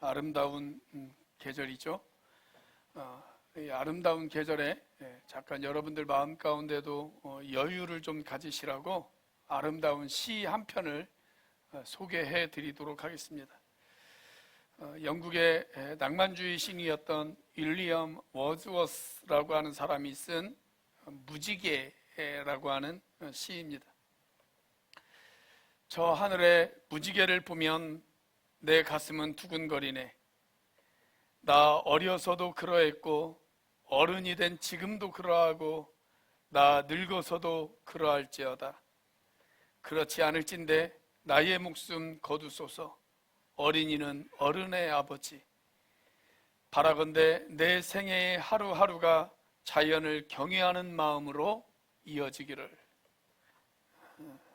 아름다운 계절이죠. 이 아름다운 계절에 잠깐 여러분들 마음 가운데도 여유를 좀 가지시라고 아름다운 시 한 편을 소개해 드리도록 하겠습니다. 영국의 낭만주의 신이었던 윌리엄 워즈워스라고 하는 사람이 쓴 무지개라고 하는 시입니다. 저 하늘의 무지개를 보면 내 가슴은 두근거리네. 나 어려서도 그러했고 어른이 된 지금도 그러하고 나 늙어서도 그러할지어다. 그렇지 않을진데 나의 목숨 거두소서. 어린이는 어른의 아버지. 바라건대 내 생애의 하루하루가 자연을 경외하는 마음으로 이어지기를.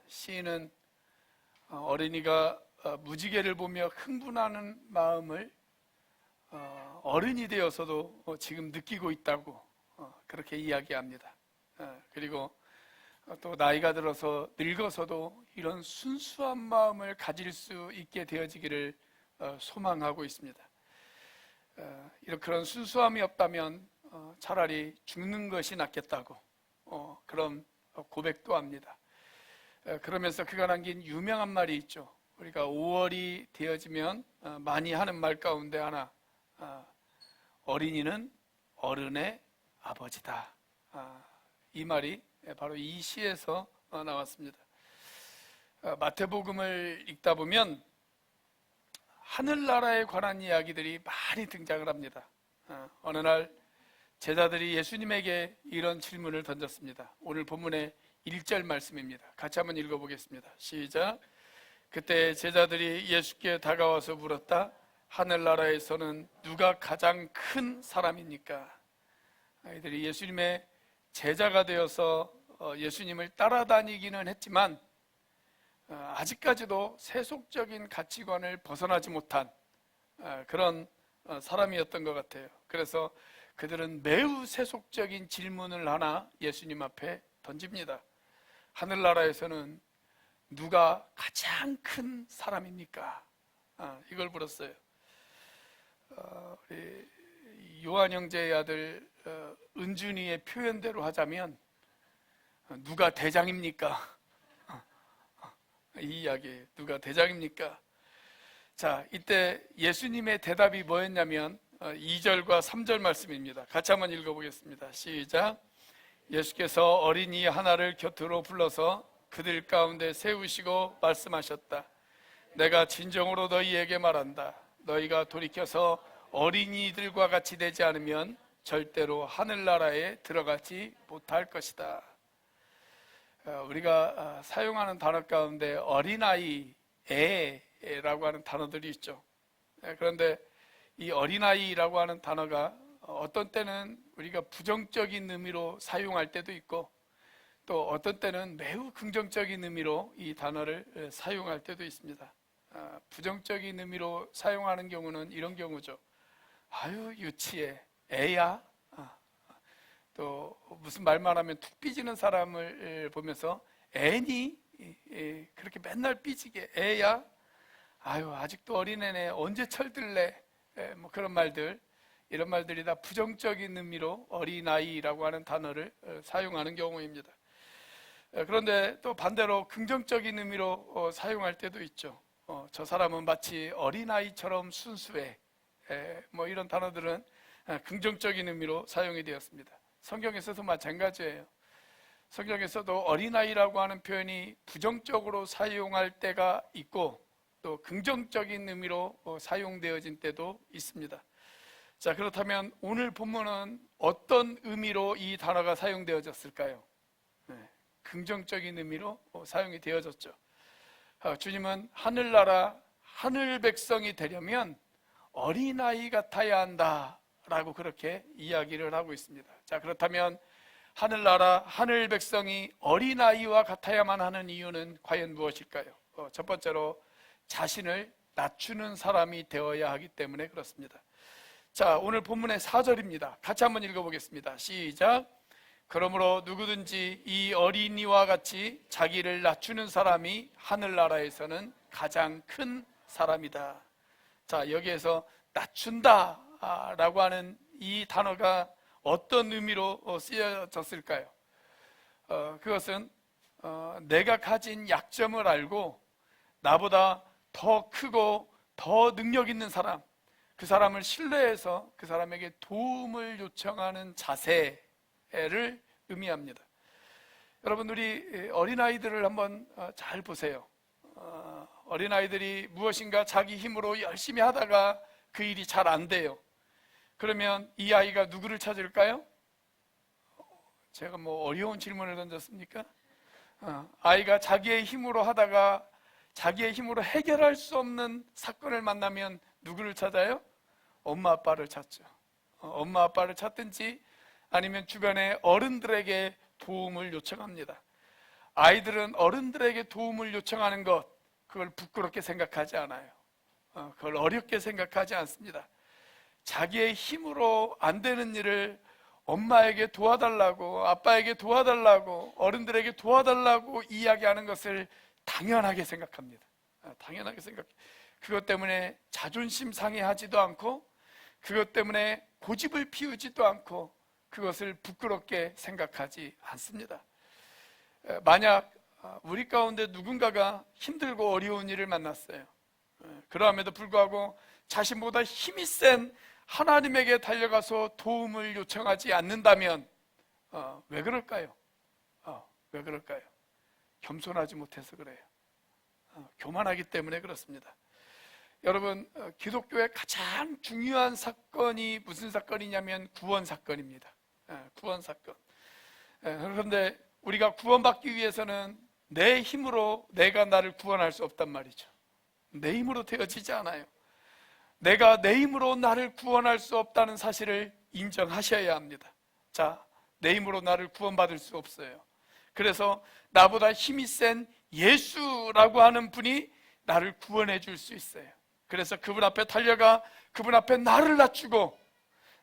시인은 어린이가 무지개를 보며 흥분하는 마음을 어른이 되어서도 지금 느끼고 있다고 그렇게 이야기합니다. 그리고 또 나이가 들어서 늙어서도 이런 순수한 마음을 가질 수 있게 되어지기를 소망하고 있습니다. 그런 순수함이 없다면 차라리 죽는 것이 낫겠다고 그런 고백도 합니다. 그러면서 그가 남긴 유명한 말이 있죠. 우리가 5월이 되어지면 많이 하는 말 가운데 하나, 어린이는 어른의 아버지다. 이 말이 바로 이 시에서 나왔습니다. 마태복음을 읽다 보면 하늘나라에 관한 이야기들이 많이 등장을 합니다. 어느 날 제자들이 예수님에게 이런 질문을 던졌습니다. 오늘 본문의 1절 말씀입니다. 같이 한번 읽어보겠습니다. 시작. 그때 제자들이 예수께 다가와서 물었다. 하늘나라에서는 누가 가장 큰 사람입니까? 아이들이 예수님의 제자가 되어서 예수님을 따라다니기는 했지만 아직까지도 세속적인 가치관을 벗어나지 못한 그런 사람이었던 것 같아요. 그래서 그들은 매우 세속적인 질문을 하나 예수님 앞에 던집니다. 하늘나라에서는 누가 가장 큰 사람입니까? 이걸 물었어요. 우리 요한 형제의 아들 은준이의 표현대로 하자면 누가 대장입니까? 이 이야기예요. 누가 대장입니까? 자, 이때 예수님의 대답이 뭐였냐면 2절과 3절 말씀입니다. 같이 한번 읽어보겠습니다. 시작. 예수께서 어린이 하나를 곁으로 불러서 그들 가운데 세우시고 말씀하셨다. 내가 진정으로 너희에게 말한다. 너희가 돌이켜서 어린이들과 같이 되지 않으면 절대로 하늘나라에 들어가지 못할 것이다. 우리가 사용하는 단어 가운데 어린아이, 애라고 하는 단어들이 있죠. 그런데 이 어린아이라고 하는 단어가 어떤 때는 우리가 부정적인 의미로 사용할 때도 있고 또 어떤 때는 매우 긍정적인 의미로 이 단어를 사용할 때도 있습니다. 부정적인 의미로 사용하는 경우는 이런 경우죠. 아유 유치해, 애야. 또 무슨 말만 하면 툭 삐지는 사람을 보면서 애니? 그렇게 맨날 삐지게 애야? 아유 아직도 어린애네, 언제 철들래? 뭐 그런 말들, 이런 말들이 다 부정적인 의미로 어린아이라고 하는 단어를 사용하는 경우입니다. 그런데 또 반대로 긍정적인 의미로 사용할 때도 있죠. 저 사람은 마치 어린아이처럼 순수해. 뭐 이런 단어들은 긍정적인 의미로 사용이 되었습니다. 성경에서도 마찬가지예요. 성경에서도 어린아이라고 하는 표현이 부정적으로 사용할 때가 있고 또 긍정적인 의미로 사용되어진 때도 있습니다. 자, 그렇다면 오늘 본문은 어떤 의미로 이 단어가 사용되어졌을까요? 긍정적인 의미로 사용이 되어졌죠. 주님은 하늘나라, 하늘 백성이 되려면 어린아이 같아야 한다 라고 그렇게 이야기를 하고 있습니다. 자, 그렇다면 하늘나라, 하늘 백성이 어린아이와 같아야만 하는 이유는 과연 무엇일까요? 첫 번째로 자신을 낮추는 사람이 되어야 하기 때문에 그렇습니다. 자, 오늘 본문의 4절입니다. 같이 한번 읽어보겠습니다. 시작. 그러므로 누구든지 이 어린이와 같이 자기를 낮추는 사람이 하늘나라에서는 가장 큰 사람이다. 자, 여기에서 낮춘다 라고 하는 이 단어가 어떤 의미로 쓰여졌을까요? 그것은 내가 가진 약점을 알고 나보다 더 크고 더 능력 있는 사람, 그 사람을 신뢰해서 그 사람에게 도움을 요청하는 자세를 의미합니다. 여러분, 우리 어린아이들을 한번 잘 보세요. 어린아이들이 무엇인가 자기 힘으로 열심히 하다가 그 일이 잘 안 돼요. 그러면 이 아이가 누구를 찾을까요? 제가 뭐 어려운 질문을 던졌습니까? 아이가 자기의 힘으로 하다가 자기의 힘으로 해결할 수 없는 사건을 만나면 누구를 찾아요? 엄마 아빠를 찾죠. 엄마 아빠를 찾든지 아니면 주변의 어른들에게 도움을 요청합니다. 아이들은 어른들에게 도움을 요청하는 것, 그걸 부끄럽게 생각하지 않아요. 그걸 어렵게 생각하지 않습니다. 자기의 힘으로 안 되는 일을 엄마에게 도와달라고, 아빠에게 도와달라고, 어른들에게 도와달라고 이야기하는 것을 당연하게 생각합니다. 당연하게 생각해요. 그것 때문에 자존심 상해하지도 않고, 그것 때문에 고집을 피우지도 않고, 그것을 부끄럽게 생각하지 않습니다. 만약 우리 가운데 누군가가 힘들고 어려운 일을 만났어요. 그러함에도 불구하고 자신보다 힘이 센 하나님에게 달려가서 도움을 요청하지 않는다면 왜 그럴까요? 왜 그럴까요? 겸손하지 못해서 그래요. 교만하기 때문에 그렇습니다. 여러분, 기독교의 가장 중요한 사건이 무슨 사건이냐면 구원 사건입니다. 구원 사건. 그런데 우리가 구원받기 위해서는 내 힘으로 내가 나를 구원할 수 없단 말이죠. 내 힘으로 되어지지 않아요. 내가 내 힘으로 나를 구원할 수 없다는 사실을 인정하셔야 합니다. 자, 내 힘으로 나를 구원받을 수 없어요. 그래서 나보다 힘이 센 예수라고 하는 분이 나를 구원해 줄 수 있어요. 그래서 그분 앞에 달려가 그분 앞에 나를 낮추고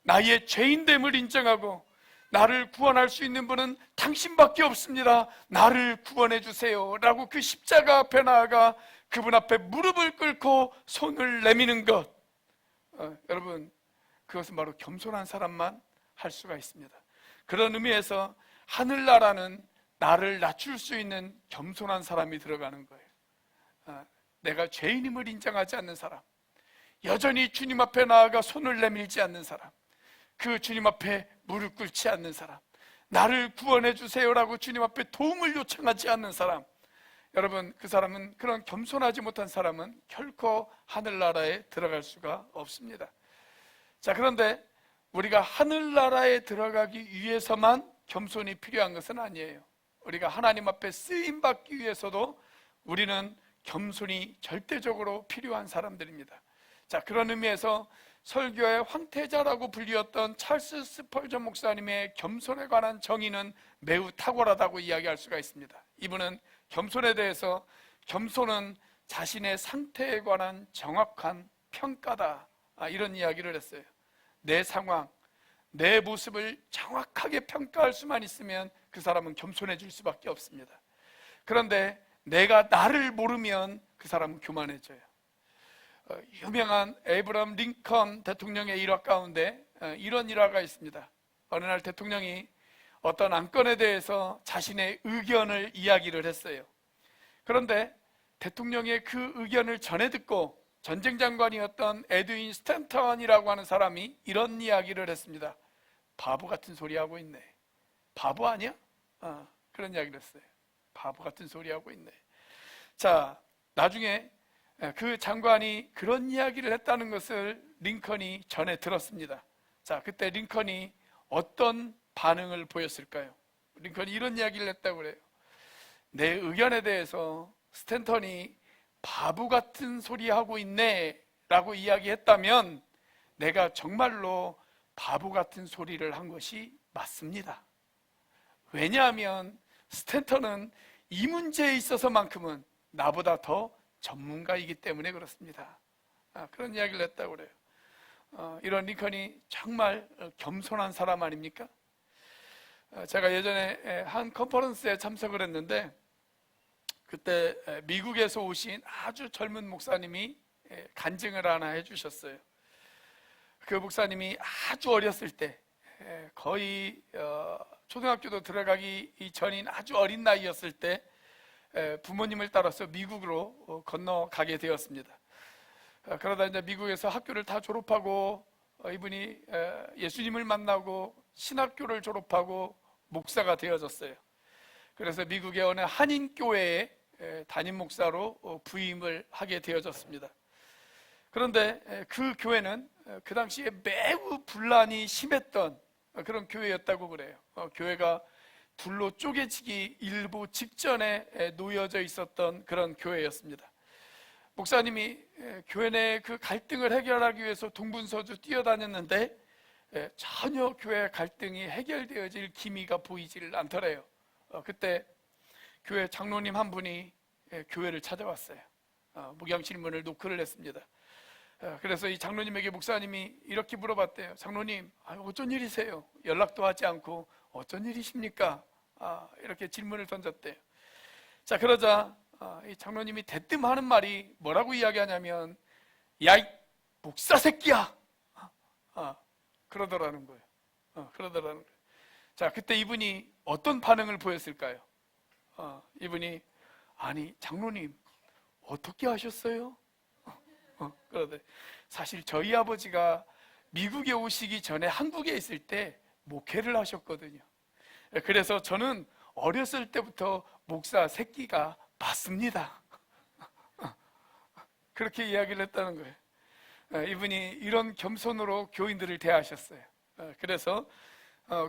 나의 죄인됨을 인정하고 나를 구원할 수 있는 분은 당신밖에 없습니다. 나를 구원해 주세요 라고 그 십자가 앞에 나아가 그분 앞에 무릎을 꿇고 손을 내미는 것, 여러분, 그것은 바로 겸손한 사람만 할 수가 있습니다. 그런 의미에서 하늘나라는 나를 낮출 수 있는 겸손한 사람이 들어가는 거예요. 내가 죄인임을 인정하지 않는 사람, 여전히 주님 앞에 나아가 손을 내밀지 않는 사람, 그 주님 앞에 무릎 꿇지 않는 사람, 나를 구원해 주세요라고 주님 앞에 도움을 요청하지 않는 사람, 여러분, 그 사람은, 그런 겸손하지 못한 사람은 결코 하늘나라에 들어갈 수가 없습니다. 자, 그런데 우리가 하늘나라에 들어가기 위해서만 겸손이 필요한 것은 아니에요. 우리가 하나님 앞에 쓰임받기 위해서도 우리는 겸손이 절대적으로 필요한 사람들입니다. 자, 그런 의미에서 설교의 황태자라고 불리웠던 찰스 스펄전 목사님의 겸손에 관한 정의는 매우 탁월하다고 이야기할 수가 있습니다. 이분은 겸손에 대해서, 겸손은 자신의 상태에 관한 정확한 평가다, 이런 이야기를 했어요. 내 상황, 내 모습을 정확하게 평가할 수만 있으면 그 사람은 겸손해질 수밖에 없습니다. 그런데 내가 나를 모르면 그 사람은 교만해져요. 유명한 에이브러함 링컨 대통령의 일화 가운데 이런 일화가 있습니다. 어느 날 대통령이 어떤 안건에 대해서 자신의 의견을 이야기를 했어요. 그런데 대통령의 그 의견을 전해 듣고 전쟁장관이었던 에드윈 스탠턴이라고 하는 사람이 이런 이야기를 했습니다. 바보 같은 소리 하고 있네. 바보 아니야? 그런 이야기를 했어요. 바보 같은 소리 하고 있네. 자, 나중에 그 장관이 그런 이야기를 했다는 것을 링컨이 전해 들었습니다. 자, 그때 링컨이 어떤 반응을 보였을까요? 링컨이 이런 이야기를 했다고 그래요. 내 의견에 대해서 스탠턴이 바보 같은 소리 하고 있네 라고 이야기했다면 내가 정말로 바보 같은 소리를 한 것이 맞습니다. 왜냐하면 스탠턴은 이 문제에 있어서만큼은 나보다 더 전문가이기 때문에 그렇습니다. 그런 이야기를 했다고 그래요. 이런 링컨이 정말 겸손한 사람 아닙니까? 제가 예전에 한 컨퍼런스에 참석을 했는데 그때 미국에서 오신 아주 젊은 목사님이 간증을 하나 해주셨어요. 그 목사님이 아주 어렸을 때, 거의 초등학교도 들어가기 전인 아주 어린 나이였을 때 부모님을 따라서 미국으로 건너가게 되었습니다. 그러다 이제 미국에서 학교를 다 졸업하고 이분이 예수님을 만나고 신학교를 졸업하고 목사가 되어졌어요. 그래서 미국의 어느 한인교회에 담임 목사로 부임을 하게 되어졌습니다. 그런데 그 교회는 그 당시에 매우 분란이 심했던 그런 교회였다고 그래요. 교회가 둘로 쪼개지기 일보 직전에 놓여져 있었던 그런 교회였습니다. 목사님이 교회 내 그 갈등을 해결하기 위해서 동분서주 뛰어다녔는데 전혀 교회 갈등이 해결되어질 기미가 보이질 않더래요. 그때 교회 장로님 한 분이 교회를 찾아왔어요. 목양실문을 노크를 했습니다. 그래서 이 장로님에게 목사님이 이렇게 물어봤대요. 장로님, 어쩐 일이세요? 연락도 하지 않고 어쩐 일이십니까? 이렇게 질문을 던졌대요. 자, 그러자 이 장로님이 대뜸 하는 말이 뭐라고 이야기하냐면, 야, 이 목사 새끼야! 그러더라는 거예요. 그러더라는 거예요. 자, 그때 이분이 어떤 반응을 보였을까요? 이분이, 아니, 장로님, 어떻게 하셨어요? 그러대. 사실 저희 아버지가 미국에 오시기 전에 한국에 있을 때 목회를 하셨거든요. 그래서 저는 어렸을 때부터 목사 새끼가 맞습니다. 그렇게 이야기를 했다는 거예요. 이분이 이런 겸손으로 교인들을 대하셨어요. 그래서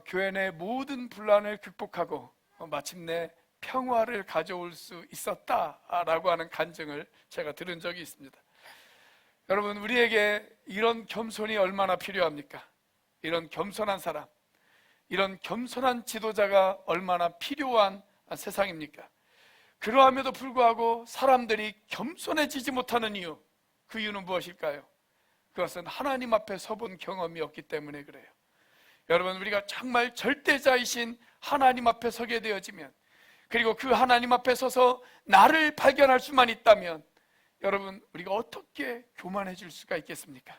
교회 내 모든 분란을 극복하고 마침내 평화를 가져올 수 있었다라고 하는 간증을 제가 들은 적이 있습니다. 여러분, 우리에게 이런 겸손이 얼마나 필요합니까? 이런 겸손한 사람, 이런 겸손한 지도자가 얼마나 필요한 세상입니까? 그러함에도 불구하고 사람들이 겸손해지지 못하는 이유, 그 이유는 무엇일까요? 그것은 하나님 앞에 서본 경험이 없기 때문에 그래요. 여러분, 우리가 정말 절대자이신 하나님 앞에 서게 되어지면, 그리고 그 하나님 앞에 서서 나를 발견할 수만 있다면, 여러분, 우리가 어떻게 교만해질 수가 있겠습니까?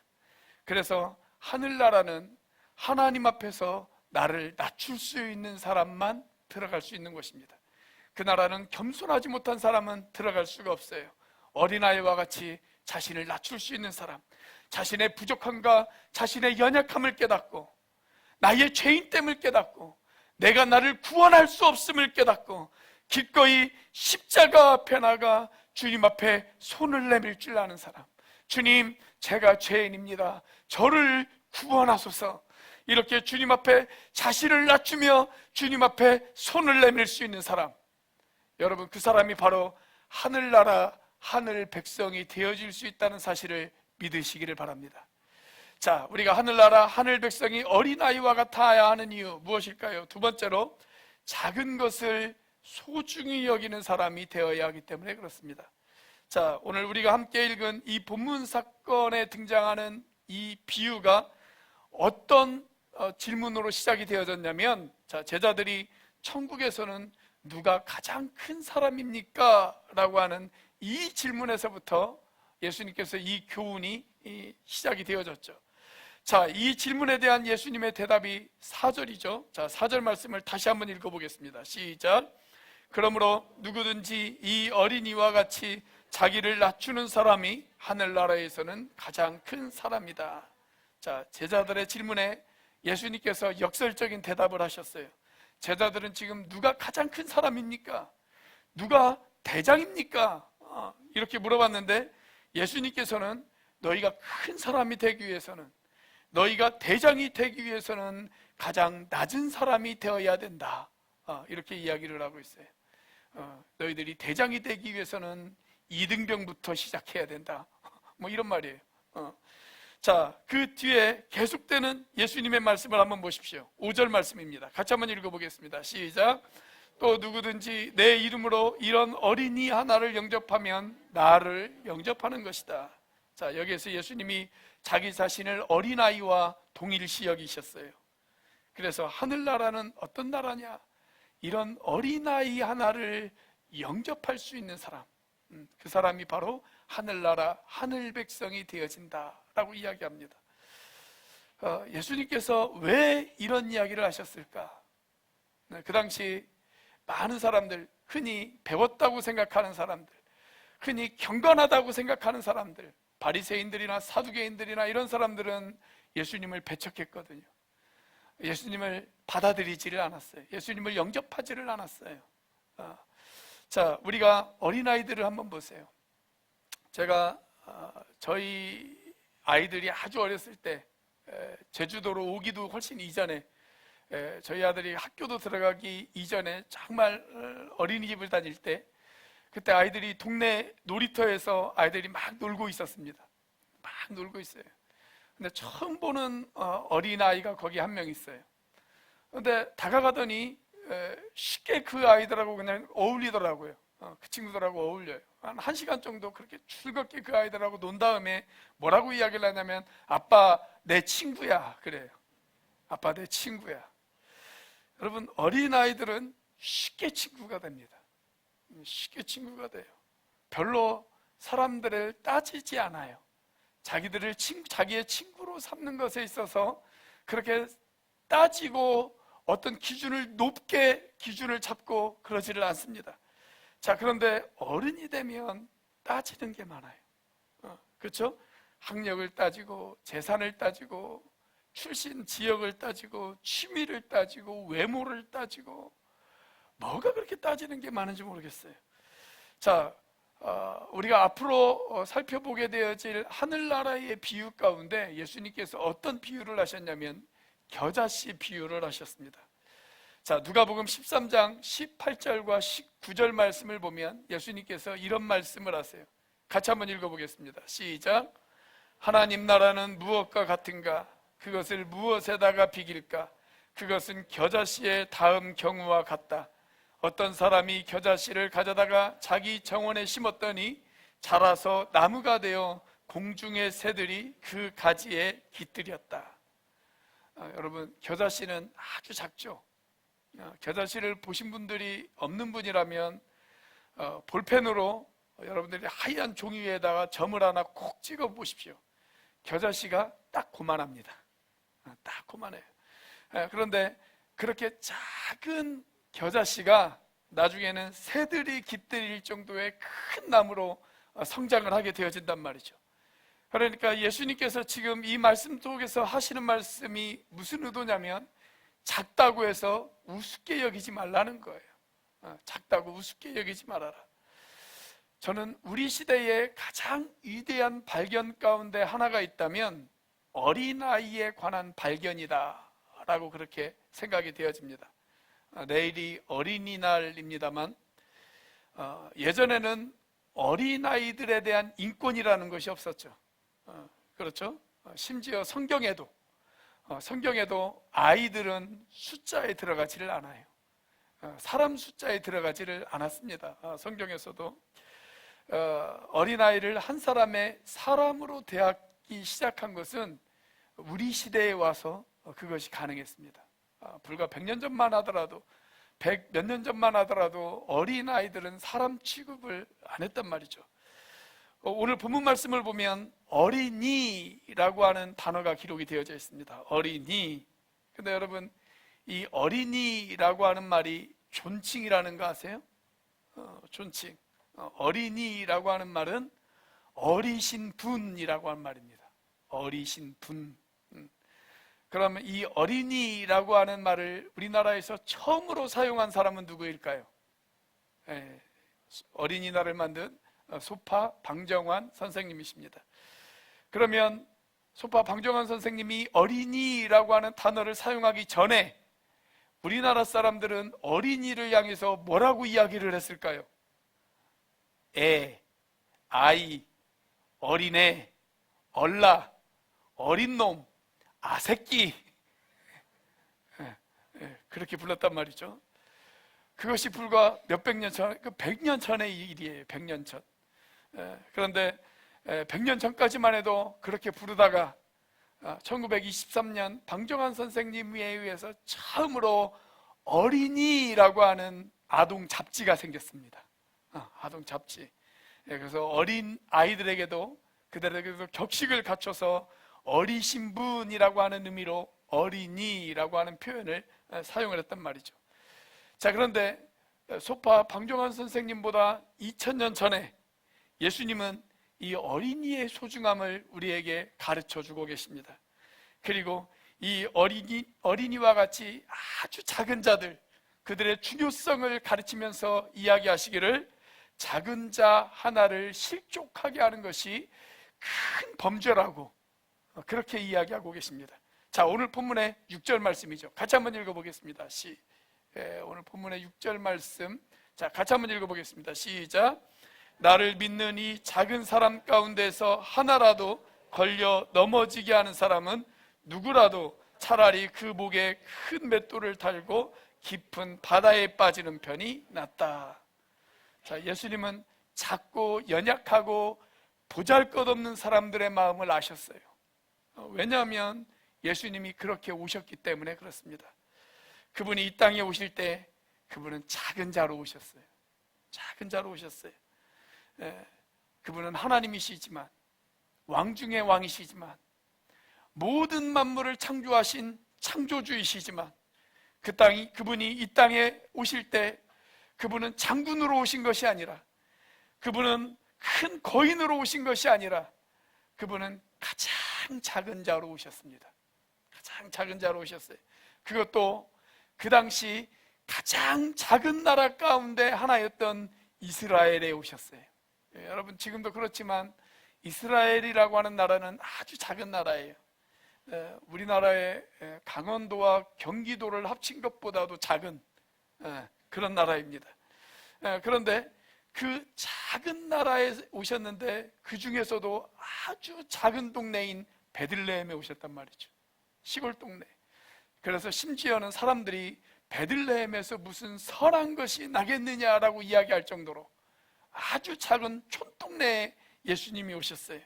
그래서 하늘나라는 하나님 앞에서 나를 낮출 수 있는 사람만 들어갈 수 있는 것입니다. 그 나라는 겸손하지 못한 사람은 들어갈 수가 없어요. 어린아이와 같이 자신을 낮출 수 있는 사람, 자신의 부족함과 자신의 연약함을 깨닫고, 나의 죄인됨을 깨닫고, 내가 나를 구원할 수 없음을 깨닫고 기꺼이 십자가 앞에 나가 주님 앞에 손을 내밀 줄 아는 사람, 주님, 제가 죄인입니다, 저를 구원하소서, 이렇게 주님 앞에 자신을 낮추며 주님 앞에 손을 내밀 수 있는 사람, 여러분, 그 사람이 바로 하늘나라 하늘 백성이 되어질 수 있다는 사실을 믿으시기를 바랍니다. 자, 우리가 하늘나라 하늘 백성이 어린아이와 같아야 하는 이유 무엇일까요? 두 번째로, 작은 것을 소중히 여기는 사람이 되어야 하기 때문에 그렇습니다. 자, 오늘 우리가 함께 읽은 이 본문 사건에 등장하는 이 비유가 어떤 질문으로 시작이 되어졌냐면, 자, 제자들이 천국에서는 누가 가장 큰 사람입니까? 라고 하는 이 질문에서부터 예수님께서 이 교훈이 시작이 되어졌죠. 자, 이 질문에 대한 예수님의 대답이 4절이죠. 자, 4절 말씀을 다시 한번 읽어보겠습니다. 시작. 그러므로 누구든지 이 어린이와 같이 자기를 낮추는 사람이 하늘나라에서는 가장 큰 사람이다. 자, 제자들의 질문에 예수님께서 역설적인 대답을 하셨어요. 제자들은 지금 누가 가장 큰 사람입니까? 누가 대장입니까? 이렇게 물어봤는데 예수님께서는 너희가 큰 사람이 되기 위해서는, 너희가 대장이 되기 위해서는 가장 낮은 사람이 되어야 된다, 이렇게 이야기를 하고 있어요. 너희들이 대장이 되기 위해서는 2등병부터 시작해야 된다, 뭐 이런 말이에요. 자, 그 뒤에 계속되는 예수님의 말씀을 한번 보십시오. 5절 말씀입니다. 같이 한번 읽어보겠습니다. 시작. 또 누구든지 내 이름으로 이런 어린이 하나를 영접하면 나를 영접하는 것이다. 자, 여기에서 예수님이 자기 자신을 어린아이와 동일시 여기셨어요. 그래서 하늘나라는 어떤 나라냐? 이런 어린아이 하나를 영접할 수 있는 사람, 그 사람이 바로 하늘나라 하늘 백성이 되어진다라고 이야기합니다. 예수님께서 왜 이런 이야기를 하셨을까? 그 당시 많은 사람들, 흔히 배웠다고 생각하는 사람들, 흔히 경건하다고 생각하는 사람들, 바리새인들이나 사두개인들이나 이런 사람들은 예수님을 배척했거든요. 예수님을 받아들이지를 않았어요. 예수님을 영접하지를 않았어요. 자, 우리가 어린아이들을 한번 보세요. 제가 저희 아이들이 아주 어렸을 때 제주도로 오기도 훨씬 이전에, 저희 아들이 학교도 들어가기 이전에 정말 어린이집을 다닐 때, 그때 아이들이 동네 놀이터에서 아이들이 막 놀고 있었습니다. 막 놀고 있어요. 근데 처음 보는 어린아이가 거기 한 명 있어요. 근데 다가가더니 쉽게 그 아이들하고 그냥 어울리더라고요. 그 친구들하고 어울려요. 한 1시간 정도 그렇게 즐겁게 그 아이들하고 논 다음에 뭐라고 이야기를 하냐면, 아빠 내 친구야 그래요. 아빠 내 친구야. 여러분, 어린아이들은 쉽게 친구가 됩니다. 쉽게 친구가 돼요. 별로 사람들을 따지지 않아요. 자기의 친구로 삼는 것에 있어서 그렇게 따지고 어떤 높게 기준을 잡고 그러지를 않습니다. 자, 그런데 어른이 되면 따지는 게 많아요. 그렇죠? 학력을 따지고, 재산을 따지고, 출신 지역을 따지고, 취미를 따지고, 외모를 따지고, 뭐가 그렇게 따지는 게 많은지 모르겠어요. 자, 우리가 앞으로 살펴보게 되어질 하늘나라의 비유 가운데 예수님께서 어떤 비유를 하셨냐면 겨자씨 비유를 하셨습니다. 자, 누가복음 13장 18절과 19절 말씀을 보면 예수님께서 이런 말씀을 하세요. 같이 한번 읽어보겠습니다. 시작. 하나님 나라는 무엇과 같은가? 그것을 무엇에다가 비길까? 그것은 겨자씨의 다음 경우와 같다. 어떤 사람이 겨자씨를 가져다가 자기 정원에 심었더니 자라서 나무가 되어 공중의 새들이 그 가지에 깃들였다. 여러분, 겨자씨는 아주 작죠. 겨자씨를 보신 분들이 없는 분이라면 볼펜으로 여러분들이 하얀 종이 위에다가 점을 하나 콕 찍어 보십시오. 겨자씨가 딱 그만합니다. 딱 그만해요. 그런데 그렇게 작은 겨자씨가 나중에는 새들이 깃들일 정도의 큰 나무로 성장을 하게 되어진단 말이죠. 그러니까 예수님께서 지금 이 말씀 속에서 하시는 말씀이 무슨 의도냐면, 작다고 해서 우습게 여기지 말라는 거예요. 작다고 우습게 여기지 말아라. 저는 우리 시대의 가장 위대한 발견 가운데 하나가 있다면 어린아이에 관한 발견이다 라고 그렇게 생각이 되어집니다. 내일이 어린이날입니다만 예전에는 어린아이들에 대한 인권이라는 것이 없었죠. 그렇죠? 심지어 성경에도 아이들은 숫자에 들어가지를 않아요. 사람 숫자에 들어가지를 않았습니다. 성경에서도 어린아이를 한 사람의 사람으로 대하기 시작한 것은 우리 시대에 와서 그것이 가능했습니다. 불과 100년 전만 하더라도, 100 몇 년 전만 하더라도 어린아이들은 사람 취급을 안 했단 말이죠. 오늘 본문 말씀을 보면 어린이라고 하는 단어가 기록이 되어져 있습니다. 어린이. 근데 여러분, 이 어린이라고 하는 말이 존칭이라는 거 아세요? 존칭. 어린이라고 하는 말은 어리신 분이라고 하는 말입니다. 어리신 분. 그러면 이 어린이라고 하는 말을 우리나라에서 처음으로 사용한 사람은 누구일까요? 어린이날을 만든 소파 방정환 선생님이십니다. 그러면 소파 방정환 선생님이 어린이라고 하는 단어를 사용하기 전에 우리나라 사람들은 어린이를 향해서 뭐라고 이야기를 했을까요? 아이, 어린애, 얼라, 어린 놈, 아새끼, 그렇게 불렀단 말이죠. 그것이 불과 몇백 년 전, 100년 전의 일이에요. 100년 전. 그런데 100년 전까지만 해도 그렇게 부르다가 1923년 방정환 선생님에 의해서 처음으로 어린이라고 하는 아동 잡지가 생겼습니다. 아동 잡지. 그래서 어린 아이들에게도 그들에게도 격식을 갖춰서 어리신 분이라고 하는 의미로 어린이라고 하는 표현을 사용을 했단 말이죠. 자, 그런데 소파 방종환 선생님보다 2000년 전에 예수님은 이 어린이의 소중함을 우리에게 가르쳐 주고 계십니다. 그리고 이 어린이와 같이 아주 작은 자들, 그들의 중요성을 가르치면서 이야기하시기를 작은 자 하나를 실족하게 하는 것이 큰 범죄라고 그렇게 이야기하고 계십니다. 자, 오늘 본문의 6절 말씀이죠. 같이 한번 읽어보겠습니다. 오늘 본문의 6절 말씀, 자, 같이 한번 읽어보겠습니다. 시작. 나를 믿는 이 작은 사람 가운데서 하나라도 걸려 넘어지게 하는 사람은 누구라도 차라리 그 목에 큰 맷돌을 달고 깊은 바다에 빠지는 편이 낫다. 자, 예수님은 작고 연약하고 보잘것없는 사람들의 마음을 아셨어요. 왜냐하면 예수님이 그렇게 오셨기 때문에 그렇습니다. 그분이 이 땅에 오실 때 그분은 작은 자로 오셨어요. 작은 자로 오셨어요. 그분은 하나님이시지만, 왕 중의 왕이시지만, 모든 만물을 창조하신 창조주이시지만, 그분이 이 땅에 오실 때 그분은 장군으로 오신 것이 아니라, 그분은 큰 거인으로 오신 것이 아니라, 그분은 가장 작은 자로 오셨습니다. 가장 작은 자로 오셨어요. 그것도 그 당시 가장 작은 나라 가운데 하나였던 이스라엘에 오셨어요. 여러분, 지금도 그렇지만 이스라엘이라고 하는 나라는 아주 작은 나라예요. 우리나라의 강원도와 경기도를 합친 것보다도 작은 그런 나라입니다. 그런데 그 작은 나라에 오셨는데 그 중에서도 아주 작은 동네인 베들레헴에 오셨단 말이죠. 시골 동네. 그래서 심지어는 사람들이 베들레헴에서 무슨 선한 것이 나겠느냐라고 이야기할 정도로 아주 작은 촌동네에 예수님이 오셨어요.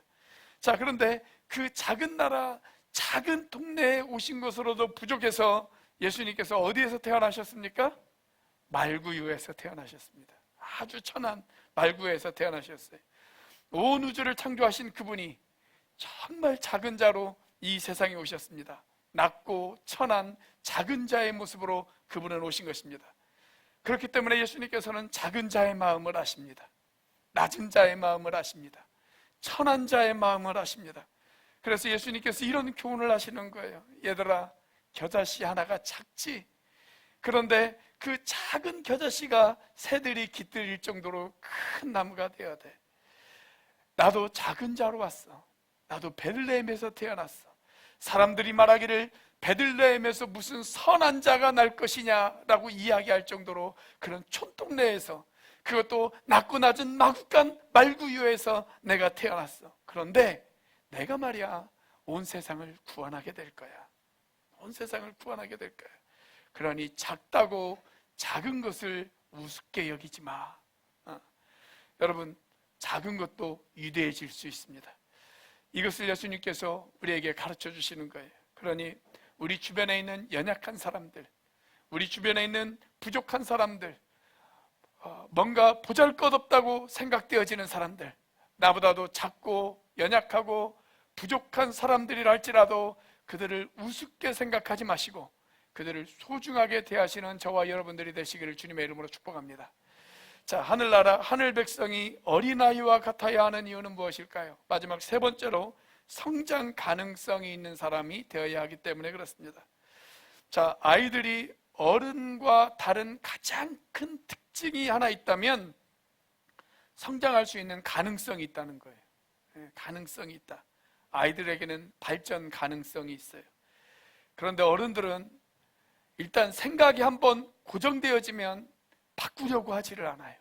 자, 그런데 그 작은 나라, 작은 동네에 오신 것으로도 부족해서 예수님께서 어디에서 태어나셨습니까? 말구유에서 태어나셨습니다. 아주 천한 말구유에서 태어나셨어요. 온 우주를 창조하신 그분이 정말 작은 자로 이 세상에 오셨습니다. 낮고 천한 작은 자의 모습으로 그분은 오신 것입니다. 그렇기 때문에 예수님께서는 작은 자의 마음을 아십니다. 낮은 자의 마음을 아십니다. 천한 자의 마음을 아십니다. 그래서 예수님께서 이런 교훈을 하시는 거예요. 얘들아, 겨자씨 하나가 작지? 그런데 그 작은 겨자씨가 새들이 깃들일 정도로 큰 나무가 되어야 돼. 나도 작은 자로 왔어. 나도 베들레헴에서 태어났어. 사람들이 말하기를 베들레헴에서 무슨 선한 자가 날 것이냐라고 이야기할 정도로 그런 촌동네에서, 그것도 낮고 낮은 마구간 말구유에서 내가 태어났어. 그런데 내가 말이야, 온 세상을 구원하게 될 거야. 온 세상을 구원하게 될 거야. 그러니 작다고 작은 것을 우습게 여기지 마. 여러분, 작은 것도 위대해질 수 있습니다. 이것을 예수님께서 우리에게 가르쳐 주시는 거예요. 그러니 우리 주변에 있는 연약한 사람들, 우리 주변에 있는 부족한 사람들, 뭔가 보잘것없다고 생각되어지는 사람들, 나보다도 작고 연약하고 부족한 사람들이라 할지라도 그들을 우습게 생각하지 마시고 그들을 소중하게 대하시는 저와 여러분들이 되시기를 주님의 이름으로 축복합니다. 자, 하늘나라, 하늘 백성이 어린아이와 같아야 하는 이유는 무엇일까요? 마지막 세 번째로 성장 가능성이 있는 사람이 되어야 하기 때문에 그렇습니다. 자, 아이들이 어른과 다른 가장 큰 특징이 하나 있다면 성장할 수 있는 가능성이 있다는 거예요. 가능성이 있다. 아이들에게는 발전 가능성이 있어요. 그런데 어른들은 일단 생각이 한번 고정되어지면 바꾸려고 하지를 않아요.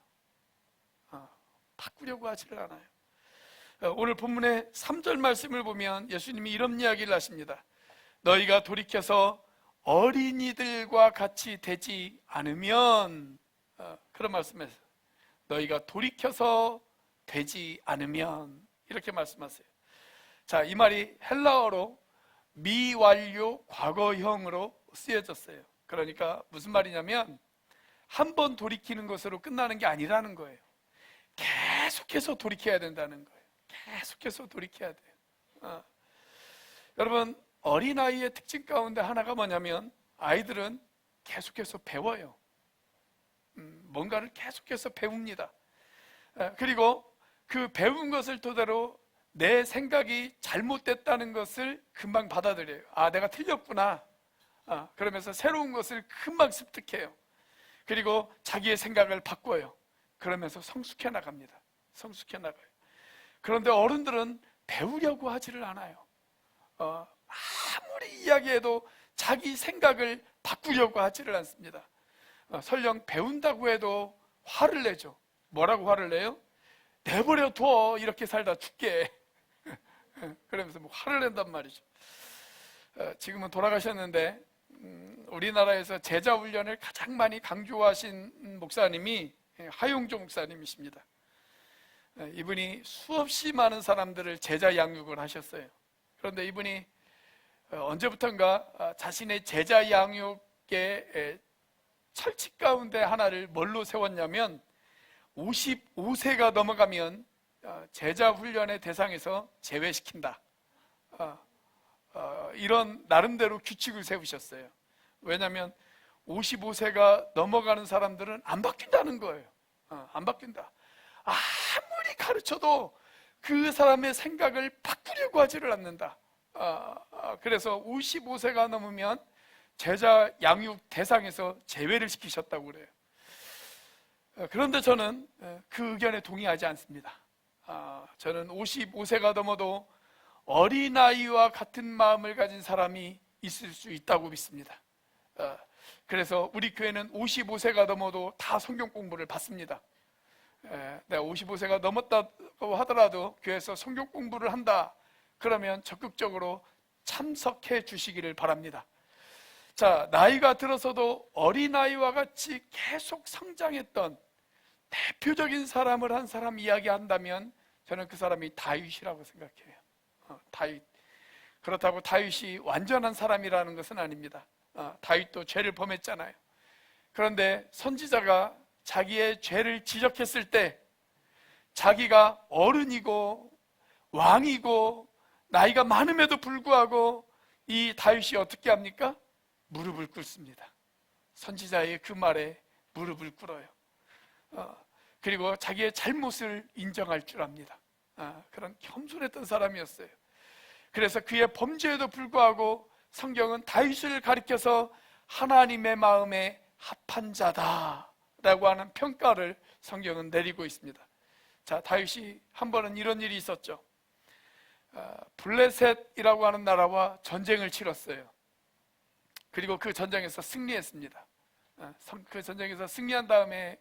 바꾸려고 하지를 않아요. 오늘 본문의 3절 말씀을 보면 예수님이 이런 이야기를 하십니다. 너희가 돌이켜서 어린이들과 같이 되지 않으면, 그런 말씀에서 너희가 돌이켜서 되지 않으면, 이렇게 말씀하세요. 자, 이 말이 헬라어로 미완료 과거형으로 쓰여졌어요. 그러니까 무슨 말이냐면 한 번 돌이키는 것으로 끝나는 게 아니라는 거예요. 계속해서 돌이켜야 된다는 거예요. 계속해서 돌이켜야 돼요. 여러분, 어린아이의 특징 가운데 하나가 뭐냐면 아이들은 계속해서 배워요. 뭔가를 계속해서 배웁니다. 그리고 그 배운 것을 토대로 내 생각이 잘못됐다는 것을 금방 받아들여요. 아, 내가 틀렸구나. 그러면서 새로운 것을 금방 습득해요. 그리고 자기의 생각을 바꿔요. 그러면서 성숙해 나갑니다. 성숙해 나가요. 그런데 어른들은 배우려고 하지를 않아요. 아무리 이야기해도 자기 생각을 바꾸려고 하지를 않습니다. 설령 배운다고 해도 화를 내죠. 뭐라고 화를 내요? 내버려 둬, 이렇게 살다 죽게. 그러면서 뭐 화를 낸단 말이죠. 지금은 돌아가셨는데 우리나라에서 제자 훈련을 가장 많이 강조하신 목사님이 하용조 목사님이십니다. 이분이 수없이 많은 사람들을 제자 양육을 하셨어요. 그런데 이분이 언제부턴가 자신의 제자 양육의 철칙 가운데 하나를 뭘로 세웠냐면 55세가 넘어가면 제자 훈련의 대상에서 제외시킨다. 이런 나름대로 규칙을 세우셨어요. 왜냐하면 55세가 넘어가는 사람들은 안 바뀐다는 거예요. 안 바뀐다. 아무리 가르쳐도 그 사람의 생각을 바꾸려고 하지를 않는다. 그래서 55세가 넘으면 제자 양육 대상에서 제외를 시키셨다고 그래요. 그런데 저는 그 의견에 동의하지 않습니다. 저는 55세가 넘어도 어린아이와 같은 마음을 가진 사람이 있을 수 있다고 믿습니다. 그래서 우리 교회는 55세가 넘어도 다 성경 공부를 받습니다. 내가 55세가 넘었다고 하더라도 교회에서 성경 공부를 한다, 그러면 적극적으로 참석해 주시기를 바랍니다. 자, 나이가 들어서도 어린아이와 같이 계속 성장했던 대표적인 사람을 한 사람 이야기한다면 저는 그 사람이 다윗이라고 생각해요. 다윗. 그렇다고 다윗이 완전한 사람이라는 것은 아닙니다. 다윗도 죄를 범했잖아요. 그런데 선지자가 자기의 죄를 지적했을 때 자기가 어른이고 왕이고 나이가 많음에도 불구하고 이 다윗이 어떻게 합니까? 무릎을 꿇습니다. 선지자의 그 말에 무릎을 꿇어요. 그리고 자기의 잘못을 인정할 줄 압니다. 그런 겸손했던 사람이었어요. 그래서 그의 범죄에도 불구하고 성경은 다윗을 가리켜서 하나님의 마음에 합한 자다라고 하는 평가를 성경은 내리고 있습니다. 자, 다윗이 한 번은 이런 일이 있었죠. 블레셋이라고 하는 나라와 전쟁을 치렀어요. 그리고 그 전쟁에서 승리했습니다. 그 전쟁에서 승리한 다음에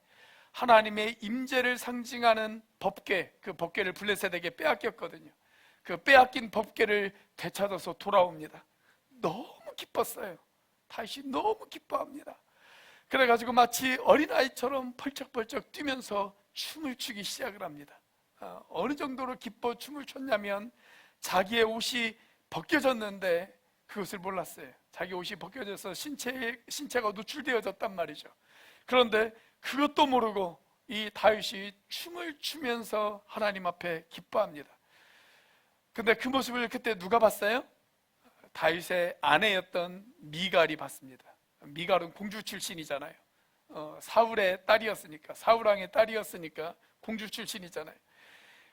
하나님의 임재를 상징하는 법궤, 그 법궤를 블레셋에게 빼앗겼거든요. 그 빼앗긴 법궤를 되찾아서 돌아옵니다. 너무 기뻤어요. 다윗이 너무 기뻐합니다. 그래가지고 마치 어린아이처럼 펄쩍펄쩍 뛰면서 춤을 추기 시작을 합니다. 어느 정도로 기뻐 춤을 췄냐면 자기의 옷이 벗겨졌는데 그것을 몰랐어요. 자기 옷이 벗겨져서 신체가 노출되어졌단 말이죠. 그런데 그것도 모르고 이 다윗이 춤을 추면서 하나님 앞에 기뻐합니다. 근데 그 모습을 그때 누가 봤어요? 다윗의 아내였던 미갈이 봤습니다. 미갈은 공주 출신이잖아요. 사울의 딸이었으니까, 사울왕의 딸이었으니까 공주 출신이잖아요.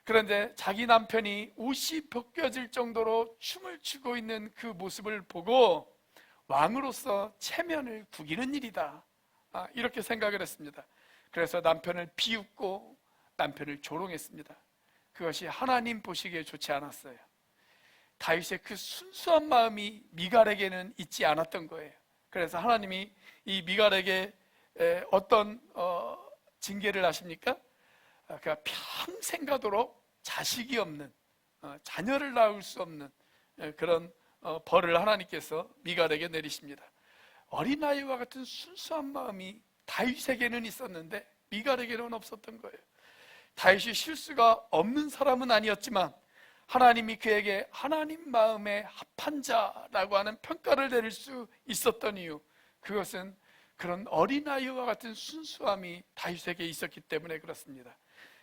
그런데 자기 남편이 옷이 벗겨질 정도로 춤을 추고 있는 그 모습을 보고 왕으로서 체면을 구기는 일이다, 이렇게 생각을 했습니다. 그래서 남편을 비웃고 남편을 조롱했습니다. 그것이 하나님 보시기에 좋지 않았어요. 다윗의 그 순수한 마음이 미갈에게는 있지 않았던 거예요. 그래서 하나님이 이 미갈에게 어떤 징계를 하십니까? 그가 평생 가도록 자식이 없는, 자녀를 낳을 수 없는 그런 벌을 하나님께서 미갈에게 내리십니다. 어린아이와 같은 순수한 마음이 다윗에게는 있었는데 미갈에게는 없었던 거예요. 다윗이 실수가 없는 사람은 아니었지만 하나님이 그에게 하나님 마음에 합한 자라고 하는 평가를 내릴 수 있었던 이유, 그것은 그런 어린아이와 같은 순수함이 다윗에게 있었기 때문에 그렇습니다.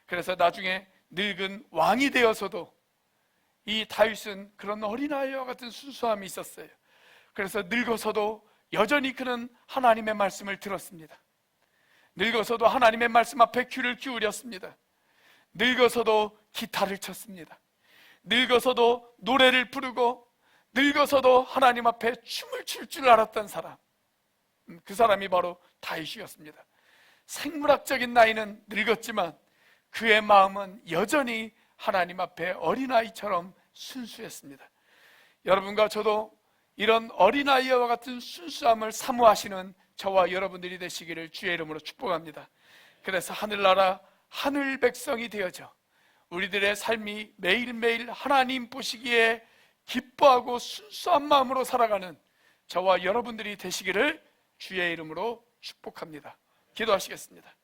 그래서 나중에 늙은 왕이 되어서도 이 다윗은 그런 어린아이와 같은 순수함이 있었어요. 그래서 늙어서도 여전히 그는 하나님의 말씀을 들었습니다. 늙어서도 하나님의 말씀 앞에 귀를 기울였습니다. 늙어서도 기타를 쳤습니다. 늙어서도 노래를 부르고 늙어서도 하나님 앞에 춤을 출 줄 알았던 사람, 그 사람이 바로 다윗이었습니다. 생물학적인 나이는 늙었지만 그의 마음은 여전히 하나님 앞에 어린아이처럼 순수했습니다. 여러분과 저도 이런 어린아이와 같은 순수함을 사모하시는 저와 여러분들이 되시기를 주의 이름으로 축복합니다. 그래서 하늘나라 하늘 백성이 되어져 우리들의 삶이 매일매일 하나님 보시기에 기뻐하고 순수한 마음으로 살아가는 저와 여러분들이 되시기를 주의 이름으로 축복합니다. 기도하시겠습니다.